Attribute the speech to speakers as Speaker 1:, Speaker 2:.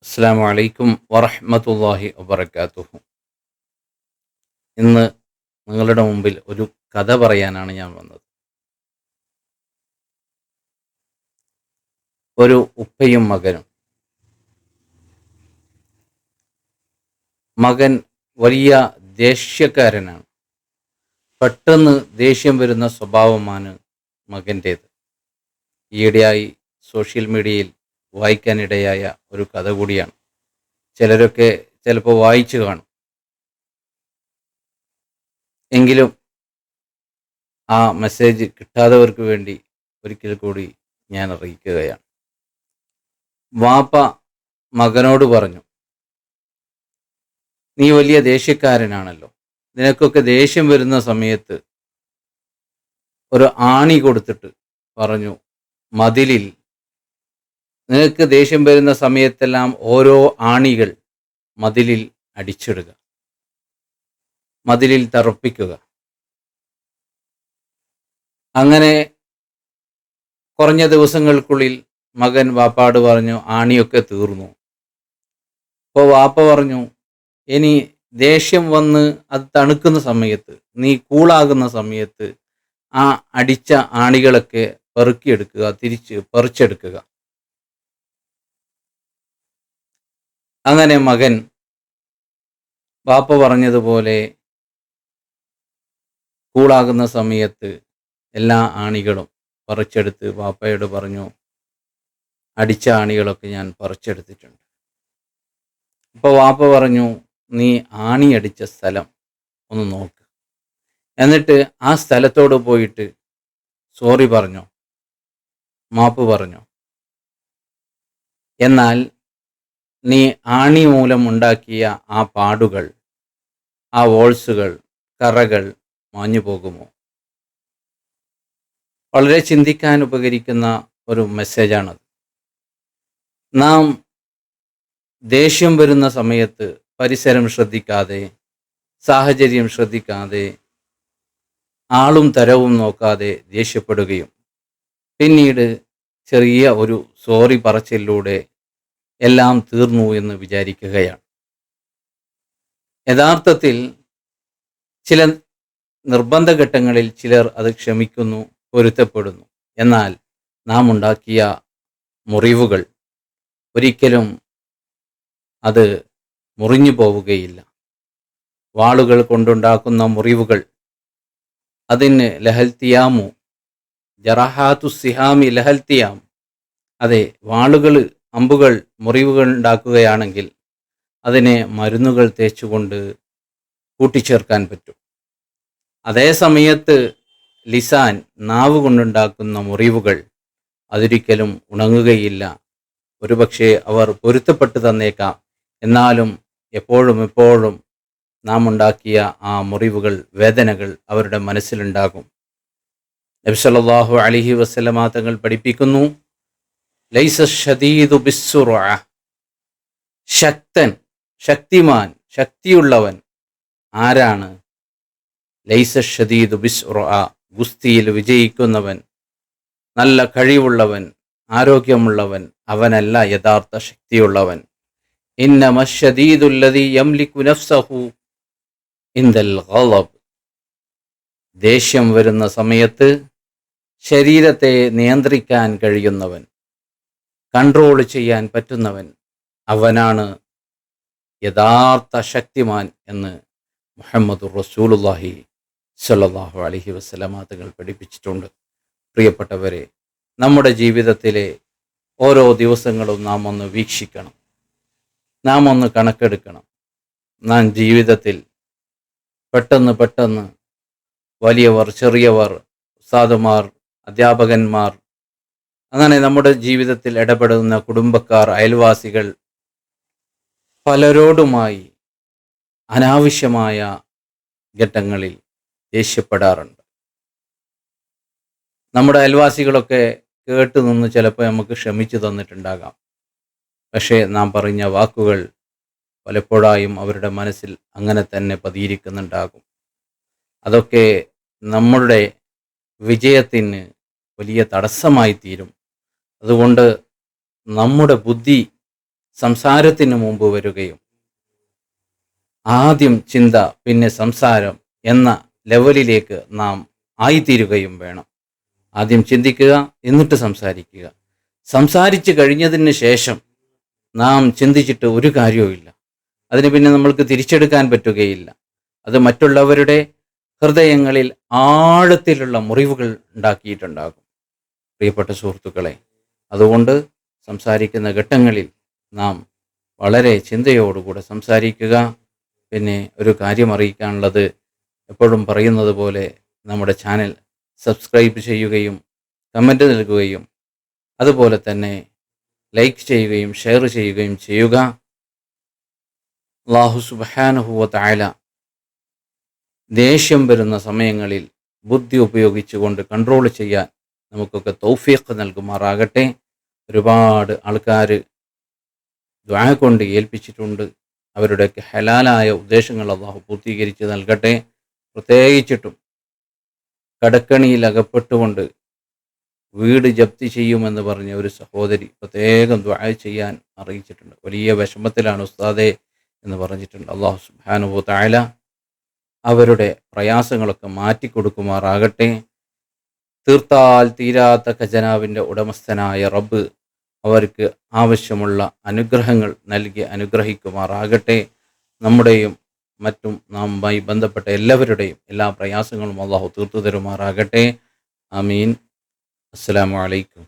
Speaker 1: അസ്സലാമു അലൈക്കും വറഹ്മത്തുള്ളാഹി വബറകാതുഹു. ഇന്ന് നിങ്ങളുടെ മുമ്പിൽ ഒരു കഥ പറയാനാണ് ഞാൻ വന്നത്. ഒരു ഉപ്പയും മകനും. മകൻ വലിയ ദേഷ്യക്കാരനാണ്. പെട്ടെന്ന് ദേഷ്യം വരുന്ന സ്വഭാവമാണ് മകൻ്റേത്. ഈയിടെയായി സോഷ്യൽ മീഡിയയിൽ വായിക്കാനിടയായ ഒരു കഥ കൂടിയാണ്. ചിലരൊക്കെ ചിലപ്പോൾ വായിച്ചു കാണും. എങ്കിലും ആ മെസ്സേജ് കിട്ടാത്തവർക്ക് വേണ്ടി ഒരിക്കൽ കൂടി ഞാൻ അറിയിക്കുകയാണ്. വാപ്പ മകനോട് പറഞ്ഞു, നീ വലിയ ദേഷ്യക്കാരനാണല്ലോ, നിനക്കൊക്കെ ദേഷ്യം വരുന്ന സമയത്ത് ഒരു ആണി കൊടുത്തിട്ട് പറഞ്ഞു, മതിലിൽ നിനക്ക് ദേഷ്യം വരുന്ന സമയത്തെല്ലാം ഓരോ ആണികൾ മതിലിൽ അടിച്ചിടുക, മതിലിൽ തറപ്പിക്കുക. അങ്ങനെ കുറഞ്ഞ ദിവസങ്ങൾക്കുള്ളിൽ മകൻ വാപ്പാട് പറഞ്ഞു, ആണിയൊക്കെ തീർന്നു. അപ്പോൾ വാപ്പ പറഞ്ഞു, ഇനി ദേഷ്യം വന്ന് അത് തണുക്കുന്ന സമയത്ത്, നീ കൂളാകുന്ന സമയത്ത് ആ അടിച്ച ആണികളൊക്കെ പെറുക്കിയെടുക്കുക, തിരിച്ച് പറിച്ചെടുക്കുക. അങ്ങനെ മകൻ വാപ്പ പറഞ്ഞതുപോലെ കൂളാകുന്ന സമയത്ത് എല്ലാ ആണികളും പറിച്ചെടുത്ത് വാപ്പയോട് പറഞ്ഞു, അടിച്ച ആണികളൊക്കെ ഞാൻ പറിച്ചെടുത്തിട്ടുണ്ട്. അപ്പോൾ വാപ്പ പറഞ്ഞു, നീ ആണി അടിച്ച സ്ഥലം ഒന്ന് നോക്ക്, എന്നിട്ട് ആ സ്ഥലത്തോട് പോയിട്ട് സോറി പറഞ്ഞു, മാപ്പ് പറഞ്ഞു. എന്നാൽ നീ ആണി മൂലം ഉണ്ടാക്കിയ ആ പാടുകൾ, ആ വോൾസുകൾ, കറകൾ മാഞ്ഞു പോകുമോ? വളരെ ചിന്തിക്കാൻ ഉപകരിക്കുന്ന ഒരു മെസ്സേജാണത്. നാം ദേഷ്യം വരുന്ന സമയത്ത് പരിസരം ശ്രദ്ധിക്കാതെ, സാഹചര്യം ശ്രദ്ധിക്കാതെ, ആളും തരവും നോക്കാതെ ദേഷ്യപ്പെടുകയും പിന്നീട് ചെറിയ ഒരു സോറി പറച്ചിലൂടെ എല്ലാം തീർന്നു എന്ന് വിചാരിക്കുകയാണ്. യഥാർത്ഥത്തിൽ ചില നിർബന്ധ ഘട്ടങ്ങളിൽ ചിലർ അത് ക്ഷമിക്കുന്നു, പൊരുത്തപ്പെടുന്നു. എന്നാൽ നാം ഉണ്ടാക്കിയ മുറിവുകൾ ഒരിക്കലും അത് മുറിഞ്ഞു പോവുകയില്ല. വാളുകൾ കൊണ്ടുണ്ടാക്കുന്ന മുറിവുകൾ, അതിന് ലഹൽത്തിയാമു ജറഹാത്തു സിഹാമി ലഹൽത്തിയാം. അതെ, വാളുകൾ, അമ്പുകൾ, മുറിവുകൾ ഉണ്ടാക്കുകയാണെങ്കിൽ അതിനെ മരുന്നുകൾ തേച്ചുകൊണ്ട് കൂട്ടിച്ചേർക്കാൻ പറ്റും. അതേ സമയത്ത് ലിസാൻ, നാവ് കൊണ്ടുണ്ടാക്കുന്ന മുറിവുകൾ അതൊരിക്കലും ഉണങ്ങുകയില്ല. ഒരുപക്ഷെ അവർ പൊരുത്തപ്പെട്ട് തന്നേക്കാം, എന്നാലും എപ്പോഴും നാം ഉണ്ടാക്കിയ ആ മുറിവുകൾ, വേദനകൾ അവരുടെ മനസ്സിലുണ്ടാകും. നബി സല്ലല്ലാഹു അലൈഹി വസല്ലമ തങ്ങൾ പഠിപ്പിക്കുന്നു, ലൈസ ഷദീദു ബിസ്സുറഅ, ശക്തൻ, ശക്തിമാൻ, ശക്തിയുള്ളവൻ ആരാണ്? ലൈസ ഷദീദു ബിസ്സുറഅ, ഗുസ്തിയിൽ വിജയിക്കുന്നവൻ, നല്ല കഴിവുള്ളവൻ, ആരോഗ്യമുള്ളവൻ അവനല്ല യഥാർത്ഥ ശക്തിയുള്ളവൻ. ഇന്നമ ശദീദുല്ലദീ യംലികു നഫ്സഹു ഇൻദൽ ഗളബ്, ദേഷ്യം വരുന്ന സമയത്ത് ശരീരത്തെ നിയന്ത്രിക്കാൻ കഴിയുന്നവൻ, കൺട്രോൾ ചെയ്യാൻ പറ്റുന്നവൻ, അവനാണ് യഥാർത്ഥ ശക്തിമാൻ എന്ന് മുഹമ്മദുർ റസൂലുള്ളാഹി സ്വല്ലല്ലാഹു അലൈഹി വസല്ലമ തങ്ങൾ പഠിപ്പിച്ചിട്ടുണ്ട്. പ്രിയപ്പെട്ടവരെ, നമ്മുടെ ജീവിതത്തിലെ ഓരോ ദിവസങ്ങളും നാം ഒന്ന് വീക്ഷിക്കണം, നാം ഒന്ന് കണക്കെടുക്കണം. നാം ജീവിതത്തിൽ പെട്ടെന്ന് വലിയവർ, ചെറിയവർ, ഉസ്താദുമാർ, അധ്യാപകന്മാർ, അങ്ങനെ നമ്മുടെ ജീവിതത്തിൽ ഇടപെടുന്ന കുടുംബക്കാർ, അയൽവാസികൾ, പലരോടുമായി അനാവശ്യമായ ഘട്ടങ്ങളിൽ ദേഷ്യപ്പെടാറുണ്ട്. നമ്മുടെ അയൽവാസികളൊക്കെ കേട്ടു നിന്ന് ചിലപ്പോൾ നമുക്ക് ക്ഷമിച്ചു തന്നിട്ടുണ്ടാകാം. പക്ഷേ നാം പറഞ്ഞ വാക്കുകൾ പലപ്പോഴായും അവരുടെ മനസ്സിൽ അങ്ങനെ തന്നെ പതിയിരിക്കുന്നുണ്ടാകും. അതൊക്കെ നമ്മളുടെ വിജയത്തിന് വലിയ തടസ്സമായി തീരും. അതുകൊണ്ട് നമ്മുടെ ബുദ്ധി സംസാരത്തിന് മുമ്പ് വരികയും ആദ്യം ചിന്ത പിന്നെ സംസാരം എന്ന ലെവലിലേക്ക് നാം ആയിത്തീരുകയും വേണം. ആദ്യം ചിന്തിക്കുക, എന്നിട്ട് സംസാരിക്കുക. സംസാരിച്ച് കഴിഞ്ഞതിന് ശേഷം നാം ചിന്തിച്ചിട്ട് ഒരു കാര്യവുമില്ല. അതിന് പിന്നെ നമ്മൾക്ക് തിരിച്ചെടുക്കാൻ പറ്റുകയില്ല. അത് മറ്റുള്ളവരുടെ ഹൃദയങ്ങളിൽ ആഴത്തിലുള്ള മുറിവുകൾ ഉണ്ടാക്കിയിട്ടുണ്ടാകും. പ്രിയപ്പെട്ട സുഹൃത്തുക്കളെ, അതുകൊണ്ട് സംസാരിക്കുന്ന ഘട്ടങ്ങളിൽ നാം വളരെ ചിന്തയോടുകൂടെ സംസാരിക്കുക. പിന്നെ ഒരു കാര്യം അറിയിക്കാനുള്ളത്, എപ്പോഴും പറയുന്നത് പോലെ നമ്മുടെ ചാനൽ സബ്സ്ക്രൈബ് ചെയ്യുകയും കമൻറ്റ് നൽകുകയും അതുപോലെ തന്നെ ലൈക്ക് ചെയ്യുകയും ഷെയർ ചെയ്യുകയും ചെയ്യുക. അല്ലാഹു സുബ്ഹാനഹു വ തആല ദേഷ്യം വരുന്ന സമയങ്ങളിൽ ബുദ്ധി ഉപയോഗിച്ചുകൊണ്ട് കൺട്രോൾ ചെയ്യാൻ നമുക്കൊക്കെ തൗഫീഖ് നൽകുമാറാകട്ടെ. ഒരുപാട് ആൾക്കാർ ദുആ കൊണ്ട് ഏൽപ്പിച്ചിട്ടുണ്ട്. അവരുടെയൊക്കെ ഹലാലായ ഉദ്ദേശങ്ങൾ അല്ലാഹു പൂർത്തീകരിച്ച് നൽകട്ടെ. പ്രത്യേകിച്ചിട്ടും കടക്കണിയിൽ അകപ്പെട്ടുകൊണ്ട് വീട് ജപ്തി ചെയ്യുമെന്ന് പറഞ്ഞ ഒരു സഹോദരി പ്രത്യേകം ദുആ ചെയ്യാൻ അറിയിച്ചിട്ടുണ്ട്. വലിയ വിഷമത്തിലാണ് ഉസ്താദേ എന്ന് പറഞ്ഞിട്ടുണ്ട്. അല്ലാഹു സുബ്ഹാനഹു വ തആല അവരുടെ പ്രയാസങ്ങളൊക്കെ മാറ്റിക്കൊടുക്കുമാറാകട്ടെ. തീർത്താൽ തീരാത്ത ഖജനാവിൻ്റെ ഉടമസ്ഥനായ റബ്ബ് അവർക്ക് ആവശ്യമുള്ള അനുഗ്രഹങ്ങൾ നൽകി അനുഗ്രഹിക്കുമാറാകട്ടെ. നമ്മുടെയും മറ്റും നാമുമായി ബന്ധപ്പെട്ട എല്ലാവരുടെയും എല്ലാ പ്രയാസങ്ങളും അല്ലാഹു തീർത്തു തരുമാറാകട്ടെ. ആമീൻ. അസ്സലാമു അലൈക്കും.